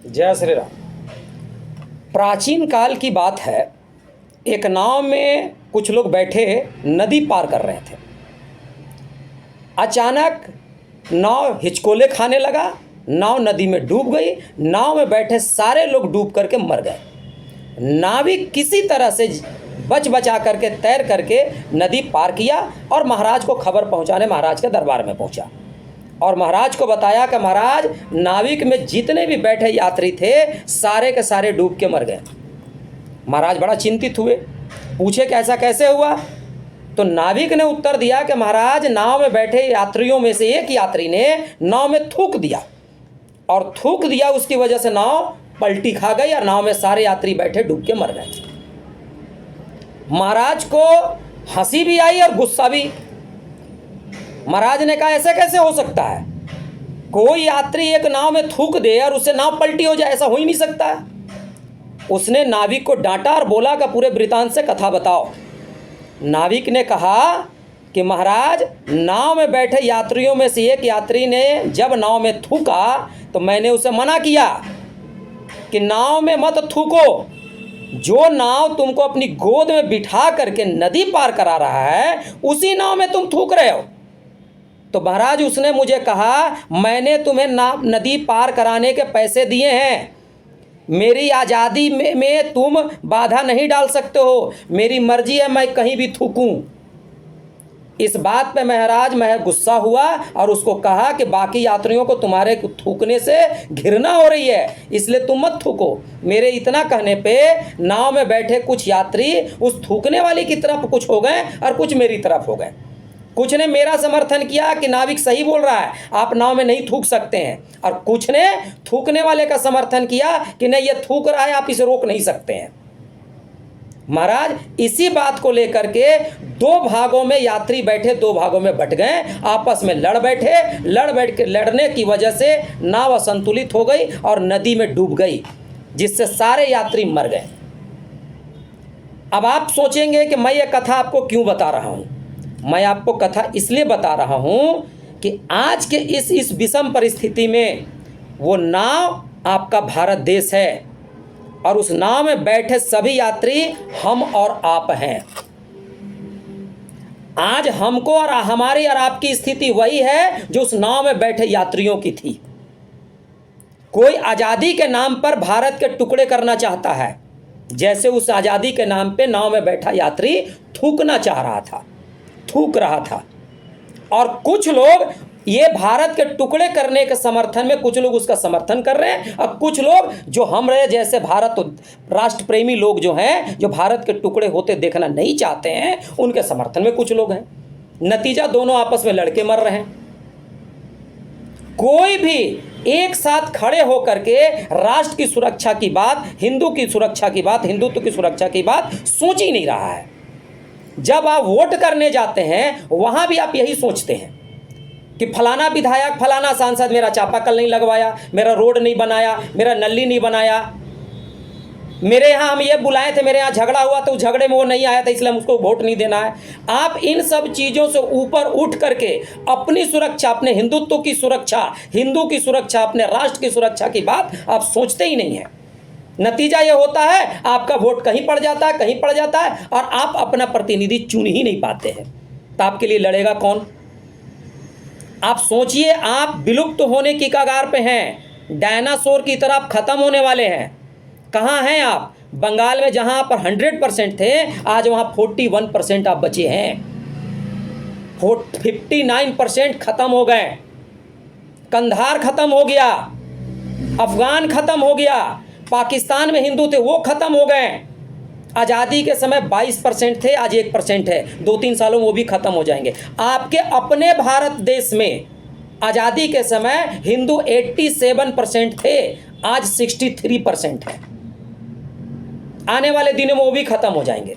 जय श्री राम। प्राचीन काल की बात है। एक नाव में कुछ लोग बैठे नदी पार कर रहे थे। अचानक नाव हिचकोले खाने लगा, नाव नदी में डूब गई। नाव में बैठे सारे लोग डूब करके मर गए। नाविक किसी तरह से बच बचा करके तैर करके नदी पार किया और महाराज को खबर पहुंचाने महाराज के दरबार में पहुंचा और महाराज को बताया कि महाराज, नाविक में जितने भी बैठे यात्री थे सारे के सारे डूब के मर गए। महाराज बड़ा चिंतित हुए, पूछे कि ऐसा कैसे हुआ। तो नाविक ने उत्तर दिया कि महाराज, नाव में बैठे यात्रियों में से एक यात्री ने नाव में थूक दिया और थूक दिया, उसकी वजह से नाव पलटी खा गई और नाव में सारे यात्री बैठे डूब के मर गए। महाराज को हंसी भी आई और गुस्सा भी। महाराज ने कहा, ऐसा कैसे हो सकता है? कोई यात्री एक नाव में थूक दे और उससे नाव पलटी हो जाए, ऐसा हो ही नहीं सकता है। उसने नाविक को डांटा और बोला कि पूरे वृतांत से कथा बताओ। नाविक ने कहा कि महाराज, नाव में बैठे यात्रियों में से एक यात्री ने जब नाव में थूका तो मैंने उसे मना किया कि नाव में मत थूको। जो नाव तुमको अपनी गोद में बिठा करके नदी पार करा रहा है उसी नाव में तुम थूक रहे हो। तो महाराज, उसने मुझे कहा, मैंने तुम्हें नदी पार कराने के पैसे दिए हैं, मेरी आज़ादी में तुम बाधा नहीं डाल सकते हो, मेरी मर्जी है मैं कहीं भी थूकूं। इस बात पे महाराज मैं गुस्सा हुआ और उसको कहा कि बाकी यात्रियों को तुम्हारे थूकने से घृणा हो रही है, इसलिए तुम मत थूको। मेरे इतना कहने पे नाव में बैठे कुछ यात्री उस थूकने वाले की तरफ कुछ हो गए और कुछ मेरी तरफ हो गए। कुछ ने मेरा समर्थन किया कि नाविक सही बोल रहा है, आप नाव में नहीं थूक सकते हैं, और कुछ ने थूकने वाले का समर्थन किया कि नहीं, ये थूक रहा है, आप इसे रोक नहीं सकते हैं। महाराज, इसी बात को लेकर के दो भागों में यात्री बैठे, दो भागों में बट गए, आपस में लड़ बैठे। लड़ने की वजह से नाव असंतुलित हो गई और नदी में डूब गई, जिससे सारे यात्री मर गए। अब आप सोचेंगे कि मैं ये कथा आपको क्यों बता रहा हूं। मैं आपको कथा इसलिए बता रहा हूं कि आज के इस विषम परिस्थिति में वो नाव आपका भारत देश है और उस नाव में बैठे सभी यात्री हम और आप हैं। आज हमको और हमारी और आपकी स्थिति वही है जो उस नाव में बैठे यात्रियों की थी। कोई आज़ादी के नाम पर भारत के टुकड़े करना चाहता है, जैसे उस आज़ादी के नाम पे नाव में बैठा यात्री थूकना चाह रहा था, थूक रहा था। और कुछ लोग ये भारत के टुकड़े करने के समर्थन में, कुछ लोग उसका समर्थन कर रहे हैं, और कुछ लोग जो हम रहे जैसे भारत राष्ट्र प्रेमी लोग जो हैं, जो भारत के टुकड़े होते देखना नहीं चाहते हैं, उनके समर्थन में कुछ लोग हैं। नतीजा दोनों आपस में लड़के मर रहे हैं। कोई भी एक साथ खड़े होकर के राष्ट्र की सुरक्षा की बात, हिंदू की सुरक्षा की बात, हिंदुत्व की सुरक्षा की बात सोच ही नहीं रहा है। जब आप वोट करने जाते हैं वहां भी आप यही सोचते हैं कि फलाना विधायक, फलाना सांसद मेरा चापाकल नहीं लगवाया, मेरा रोड नहीं बनाया, मेरा नली नहीं बनाया, मेरे यहाँ हम ये बुलाए थे, मेरे यहाँ झगड़ा हुआ तो झगड़े में वो नहीं आया था इसलिए हम उसको वोट नहीं देना है। आप इन सब चीज़ों से ऊपर उठ करके अपनी सुरक्षा, अपने हिंदुत्व की सुरक्षा, हिंदू की सुरक्षा, अपने राष्ट्र की सुरक्षा की बात आप सोचते ही नहीं हैं। नतीजा ये होता है, आपका वोट कहीं पड़ जाता है, कहीं पड़ जाता है, और आप अपना प्रतिनिधि चुन ही नहीं पाते हैं। तो आपके लिए लड़ेगा कौन? आप सोचिए, आप विलुप्त होने की कगार पे हैं, डायनासोर की तरह आप खत्म होने वाले हैं। कहाँ हैं आप? बंगाल में जहाँ पर 100% थे, आज वहाँ 41% आप बचे हैं। 59% खत्म हो गए। कंधार खत्म हो गया, अफगान खत्म हो गया, पाकिस्तान में हिंदू थे वो खत्म हो गए। आज़ादी के समय 22% थे, आज 1% है। 2-3 सालों में वो भी खत्म हो जाएंगे। आपके अपने भारत देश में आज़ादी के समय हिंदू 87% थे, आज 63% है। आने वाले दिनों में वो भी खत्म हो जाएंगे।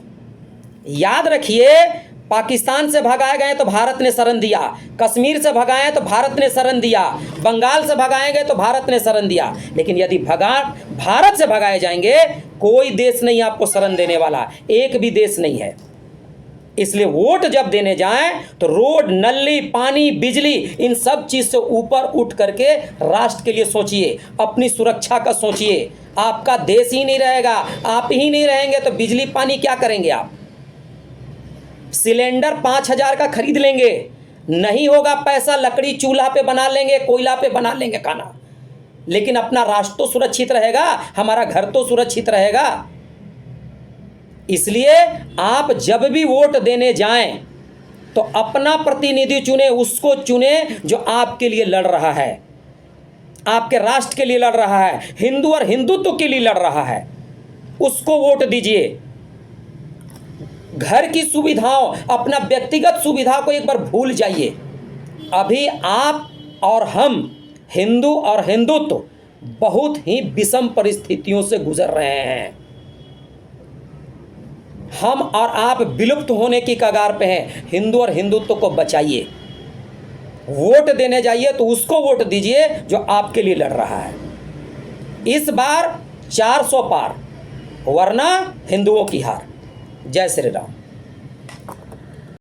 याद रखिए, पाकिस्तान से भगाए गए तो भारत ने शरण दिया, कश्मीर से भगाए तो भारत ने शरण दिया, बंगाल से भगाए गए तो भारत ने शरण दिया। लेकिन यदि भारत से भगाए जाएंगे, कोई देश नहीं आपको शरण देने वाला, एक भी देश नहीं है। इसलिए वोट जब देने जाएं तो रोड, नली, पानी, बिजली, इन सब चीज़ से ऊपर उठ करके राष्ट्र के लिए सोचिए, अपनी सुरक्षा का सोचिए। आपका देश ही नहीं रहेगा, आप ही नहीं रहेंगे तो बिजली पानी क्या करेंगे आप? सिलेंडर 5,000 का खरीद लेंगे, नहीं होगा पैसा, लकड़ी चूल्हा पे बना लेंगे, कोयला पे बना लेंगे खाना, लेकिन अपना राष्ट्र तो सुरक्षित रहेगा, हमारा घर तो सुरक्षित रहेगा। इसलिए आप जब भी वोट देने जाएं तो अपना प्रतिनिधि चुने, उसको चुने जो आपके लिए लड़ रहा है, आपके राष्ट्र के लिए लड़ रहा है, हिंदू और हिंदुत्व के लिए लड़ रहा है, उसको वोट दीजिए। घर की सुविधाओं, अपना व्यक्तिगत सुविधा को एक बार भूल जाइए। अभी आप और हम, हिंदू और हिंदुत्व, बहुत ही विषम परिस्थितियों से गुजर रहे हैं। हम और आप विलुप्त होने की कगार पे हैं। हिंदू और हिंदुत्व को बचाइए। वोट देने जाइए तो उसको वोट दीजिए जो आपके लिए लड़ रहा है। इस बार 400 पार, वरना हिंदुओं की हार। जय श्री राम।